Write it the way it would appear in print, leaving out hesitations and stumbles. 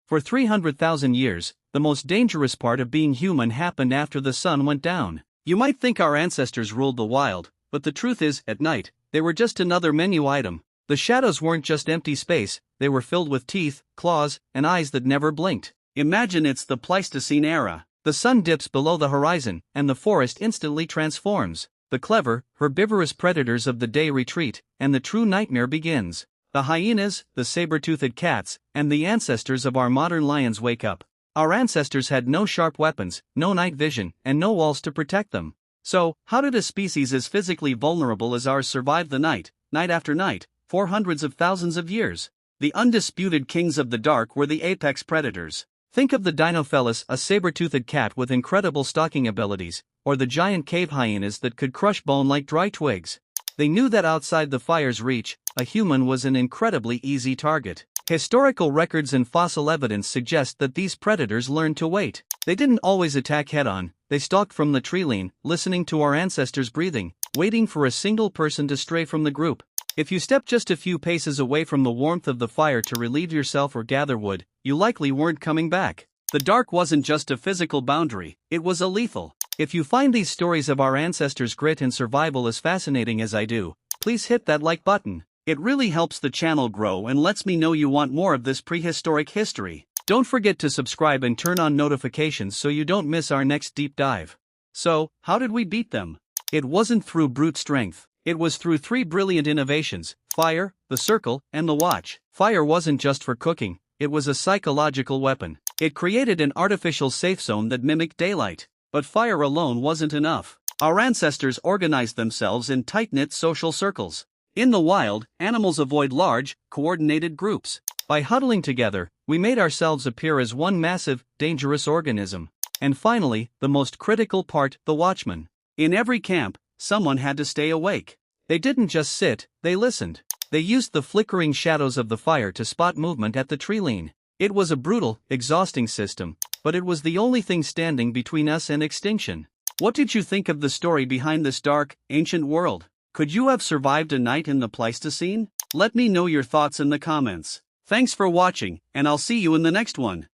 For 300,000 years, the most dangerous part of being human happened after the sun went down. You might think our ancestors ruled the wild, but the truth is, at night, they were just another menu item. The shadows weren't just empty space, they were filled with teeth, claws, and eyes that never blinked. Imagine it's the Pleistocene era. The sun dips below the horizon, and the forest instantly transforms. The clever, herbivorous predators of the day retreat, and the true nightmare begins. The hyenas, the saber-toothed cats, and the ancestors of our modern lions wake up. Our ancestors had no sharp weapons, no night vision, and no walls to protect them. So, how did a species as physically vulnerable as ours survive the night after night, for hundreds of thousands of years? The undisputed kings of the dark were the apex predators. Think of the Dinofelis, a saber-toothed cat with incredible stalking abilities, or the giant cave hyenas that could crush bone like dry twigs. They knew that outside the fire's reach, a human was an incredibly easy target. Historical records and fossil evidence suggest that these predators learned to wait. They didn't always attack head-on, they stalked from the treeline, listening to our ancestors' breathing, waiting for a single person to stray from the group. If you stepped just a few paces away from the warmth of the fire to relieve yourself or gather wood, you likely weren't coming back. The dark wasn't just a physical boundary, it was a lethal. If you find these stories of our ancestors' grit and survival as fascinating as I do, please hit that like button. It really helps the channel grow and lets me know you want more of this prehistoric history. Don't forget to subscribe and turn on notifications so you don't miss our next deep dive. So, how did we beat them? It wasn't through brute strength. It was through three brilliant innovations: fire, the circle, and the watch. Fire wasn't just for cooking, it was a psychological weapon. It created an artificial safe zone that mimicked daylight. But fire alone wasn't enough. Our ancestors organized themselves in tight-knit social circles. In the wild, animals avoid large, coordinated groups. By huddling together, we made ourselves appear as one massive, dangerous organism. And finally, the most critical part, the watchman. In every camp, someone had to stay awake. They didn't just sit, they listened. They used the flickering shadows of the fire to spot movement at the treeline. It was a brutal, exhausting system, but it was the only thing standing between us and extinction. What did you think of the story behind this dark, ancient world? Could you have survived a night in the Pleistocene? Let me know your thoughts in the comments. Thanks for watching, and I'll see you in the next one.